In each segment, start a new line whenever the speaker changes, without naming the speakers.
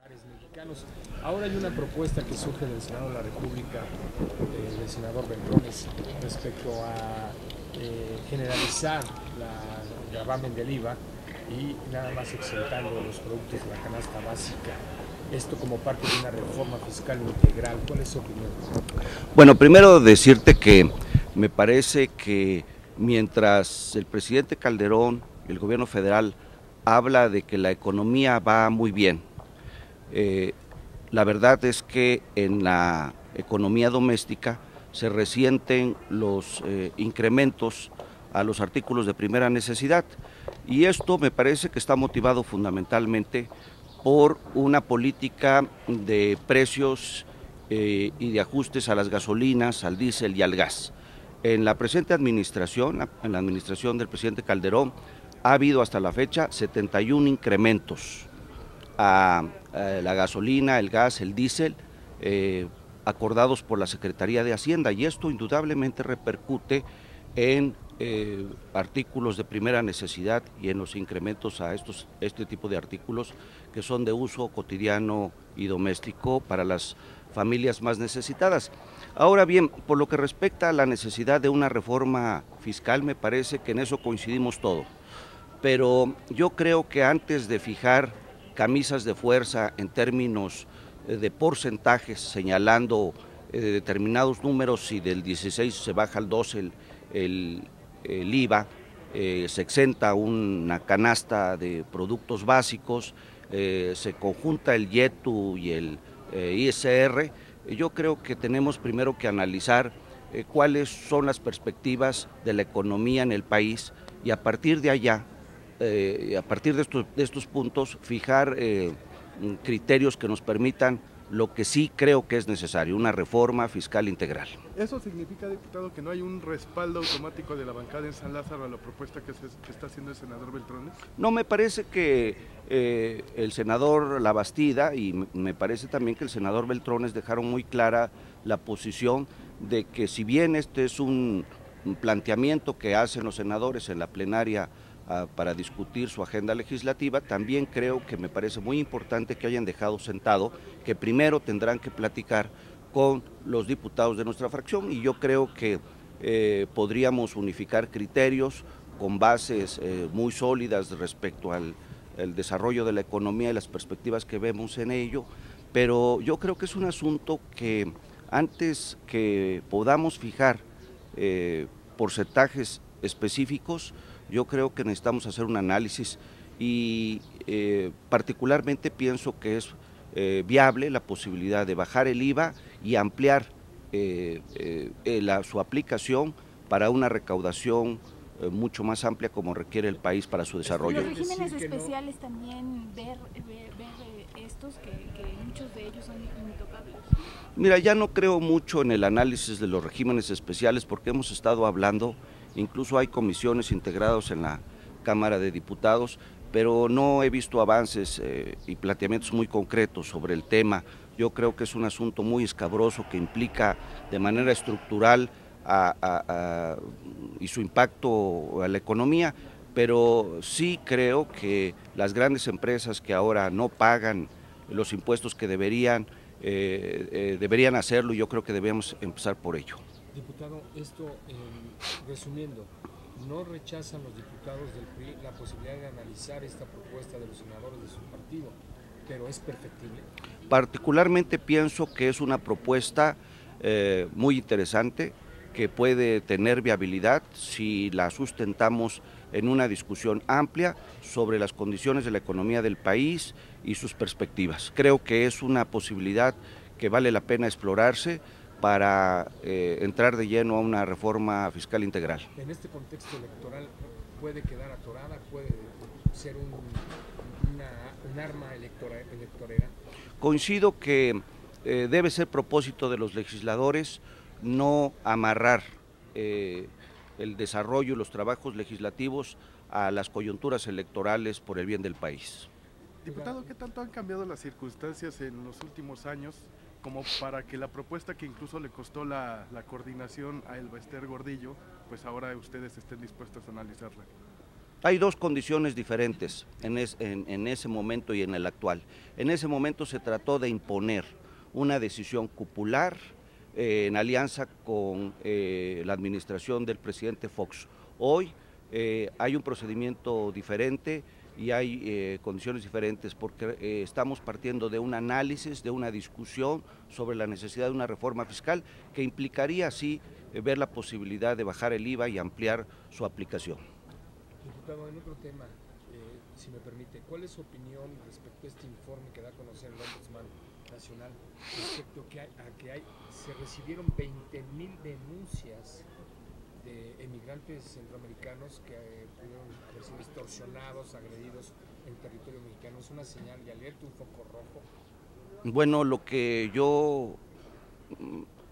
Mexicanos. Ahora hay una propuesta que surge del Senado de la República, del senador Beltrones, respecto a generalizar el gravamen del IVA y nada más exentando los productos de la canasta básica. Esto como parte de una reforma fiscal integral. ¿Cuál es su opinión?
Bueno, primero decirte que me parece que mientras el presidente Calderón y el gobierno federal habla de que la economía va muy bien, eh, la verdad es que en la economía doméstica se resienten los incrementos a los artículos de primera necesidad, y esto me parece que está motivado fundamentalmente por una política de precios y de ajustes a las gasolinas, al diésel y al gas. En la presente administración, en la administración del presidente Calderón, ha habido hasta la fecha 71 incrementos a la gasolina, el gas, el diésel, acordados por la Secretaría de Hacienda, y esto indudablemente repercute en artículos de primera necesidad y en los incrementos a este tipo de artículos que son de uso cotidiano y doméstico para las familias más necesitadas. Ahora bien, por lo que respecta a la necesidad de una reforma fiscal, me parece que en eso coincidimos todos, pero yo creo que antes de fijar camisas de fuerza en términos de porcentajes, señalando determinados números, si del 16 se baja al 12 el IVA, se exenta una canasta de productos básicos, se conjunta el IETU y el ISR, yo creo que tenemos primero que analizar cuáles son las perspectivas de la economía en el país, y a partir de allá, a partir de estos puntos, fijar criterios que nos permitan lo que sí creo que es necesario, una reforma fiscal integral.
¿Eso significa, diputado, que no hay un respaldo automático de la bancada en San Lázaro a la propuesta que está haciendo el senador Beltrones?
No, me parece que el senador Labastida y me parece también que el senador Beltrones dejaron muy clara la posición de que, si bien este es un planteamiento que hacen los senadores en la plenaria para discutir su agenda legislativa, también creo que me parece muy importante que hayan dejado sentado que primero tendrán que platicar con los diputados de nuestra fracción, y yo creo que podríamos unificar criterios con bases muy sólidas respecto al desarrollo de la economía y las perspectivas que vemos en ello, pero yo creo que es un asunto que antes que podamos fijar porcentajes específicos, yo creo que necesitamos hacer un análisis y particularmente pienso que es viable la posibilidad de bajar el IVA y ampliar su aplicación para una recaudación mucho más amplia como requiere el país para su desarrollo.
Los regímenes especiales también ver estos que muchos de ellos son intocables.
Mira, ya no creo mucho en el análisis de los regímenes especiales porque hemos estado hablando, incluso hay comisiones integradas en la Cámara de Diputados, pero no he visto avances y planteamientos muy concretos sobre el tema. Yo creo que es un asunto muy escabroso que implica de manera estructural y su impacto a la economía, pero sí creo que las grandes empresas que ahora no pagan los impuestos que deberían hacerlo, y yo creo que debemos empezar por ello.
Diputado, esto, resumiendo, ¿no rechazan los diputados del PRI la posibilidad de analizar esta propuesta de los senadores de su partido, pero es perfectible?
Particularmente pienso que es una propuesta muy interesante, que puede tener viabilidad si la sustentamos en una discusión amplia sobre las condiciones de la economía del país y sus perspectivas. Creo que es una posibilidad que vale la pena explorarse para entrar de lleno a una reforma fiscal integral.
En este contexto electoral, ¿puede quedar atorada? ¿Puede ser un arma electorera?
Coincido que debe ser propósito de los legisladores no amarrar el desarrollo y los trabajos legislativos a las coyunturas electorales por el bien del país.
Diputado, ¿qué tanto han cambiado las circunstancias en los últimos años como para que la propuesta que incluso le costó la coordinación a Elba Ester Gordillo, pues ahora ustedes estén dispuestos a analizarla?
Hay dos condiciones diferentes en ese momento y en el actual. En ese momento se trató de imponer una decisión cupular en alianza con la administración del presidente Fox. Hoy hay un procedimiento diferente y hay condiciones diferentes porque estamos partiendo de un análisis, de una discusión sobre la necesidad de una reforma fiscal que implicaría así ver la posibilidad de bajar el IVA y ampliar su aplicación.
Diputado, en otro tema, si me permite, ¿cuál es su opinión respecto a este informe que da a conocer el Ombudsman Nacional respecto a que se recibieron 20,000 denuncias de emigrantes centroamericanos que pudieron haber sido extorsionados, agredidos en territorio mexicano? ¿Es una señal de alerta, un foco rojo?
Bueno,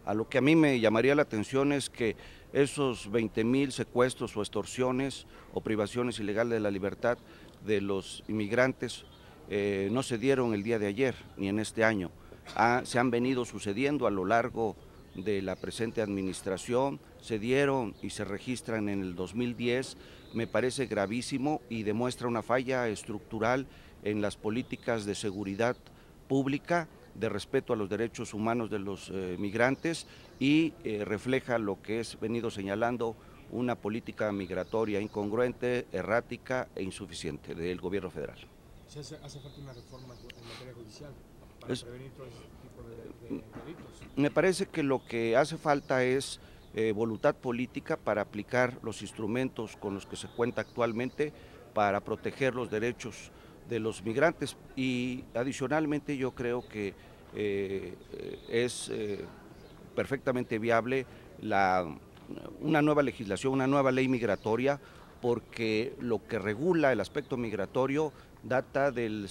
a lo que a mí me llamaría la atención es que esos 20,000 secuestros o extorsiones o privaciones ilegales de la libertad de los inmigrantes no se dieron el día de ayer ni en este año. Se han venido sucediendo a lo largo de la presente administración, se dieron y se registran en el 2010, me parece gravísimo y demuestra una falla estructural en las políticas de seguridad pública, de respeto a los derechos humanos de los migrantes y refleja lo que es venido señalando una política migratoria incongruente, errática e insuficiente del gobierno federal.
Hace falta una reforma en materia judicial para prevenir todo ese tipo de delitos.
Me parece que lo que hace falta es voluntad política para aplicar los instrumentos con los que se cuenta actualmente para proteger los derechos de los migrantes y adicionalmente yo creo que es perfectamente viable una nueva legislación, una nueva ley migratoria, porque lo que regula el aspecto migratorio data del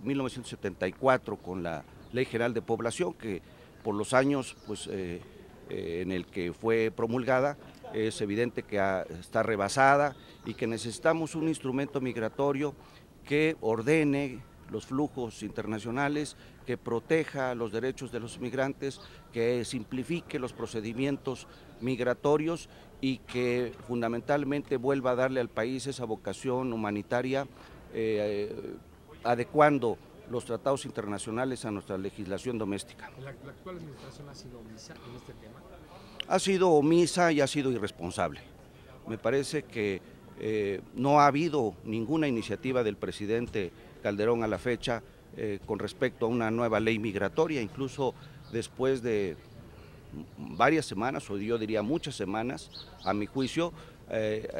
1974 con la Ley General de Población, que por los años en el que fue promulgada es evidente que está rebasada y que necesitamos un instrumento migratorio que ordene los flujos internacionales, que proteja los derechos de los migrantes, que simplifique los procedimientos migratorios y que fundamentalmente vuelva a darle al país esa vocación humanitaria, adecuando los tratados internacionales a nuestra legislación doméstica.
¿La actual administración ha sido omisa en este tema?
Ha sido omisa y ha sido irresponsable. Me parece que no ha habido ninguna iniciativa del presidente Calderón a la fecha con respecto a una nueva ley migratoria, incluso después de varias semanas, o yo diría muchas semanas, a mi juicio,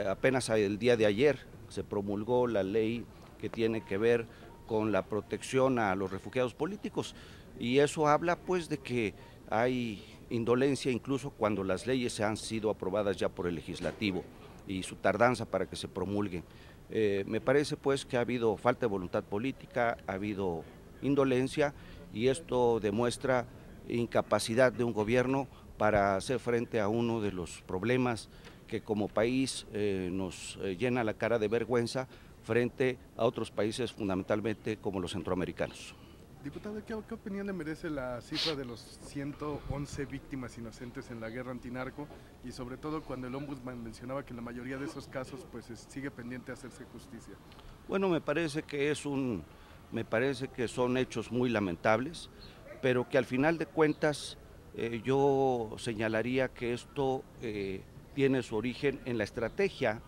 apenas el día de ayer se promulgó la ley que tiene que ver con la protección a los refugiados políticos y eso habla pues de que hay indolencia incluso cuando las leyes han sido aprobadas ya por el legislativo y su tardanza para que se promulguen. Me parece pues que ha habido falta de voluntad política, ha habido indolencia y esto demuestra incapacidad de un gobierno para hacer frente a uno de los problemas que como país nos llena la cara de vergüenza frente a otros países fundamentalmente como los centroamericanos.
Diputado, ¿qué opinión le merece la cifra de los 111 víctimas inocentes en la guerra antinarco y sobre todo cuando el Ombudsman mencionaba que en la mayoría de esos casos pues sigue pendiente de hacerse justicia?
Bueno, me parece que son hechos muy lamentables, pero que al final de cuentas yo señalaría que esto tiene su origen en la estrategia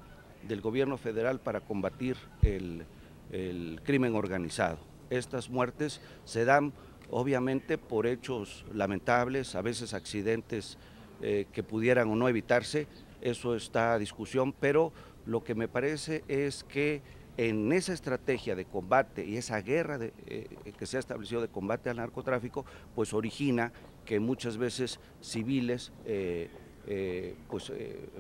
del gobierno federal para combatir el crimen organizado. Estas muertes se dan obviamente por hechos lamentables, a veces accidentes que pudieran o no evitarse, eso está a discusión, pero lo que me parece es que en esa estrategia de combate y esa guerra que se ha establecido de combate al narcotráfico, pues origina que muchas veces civiles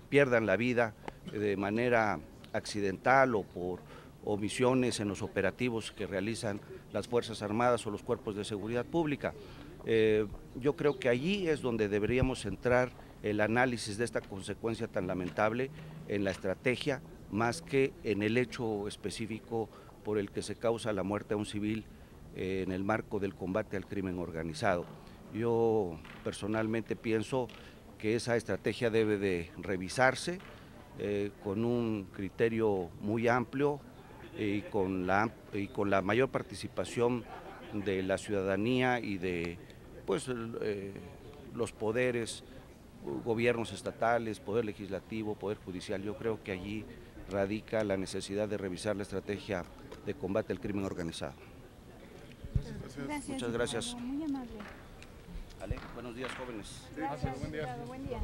pierdan la vida de manera accidental o por omisiones en los operativos que realizan las Fuerzas Armadas o los cuerpos de seguridad pública. Yo creo que allí es donde deberíamos centrar el análisis de esta consecuencia tan lamentable en la estrategia, más que en el hecho específico por el que se causa la muerte a un civil en el marco del combate al crimen organizado. Yo personalmente pienso que esa estrategia debe de revisarse con un criterio muy amplio y con la mayor participación de la ciudadanía y de pues, los poderes, gobiernos estatales, poder legislativo, poder judicial. Yo creo que allí radica la necesidad de revisar la estrategia de combate al crimen organizado.
Gracias.
Muchas gracias.
Muy amable.
Vale, buenos días, jóvenes.
Gracias, buen día.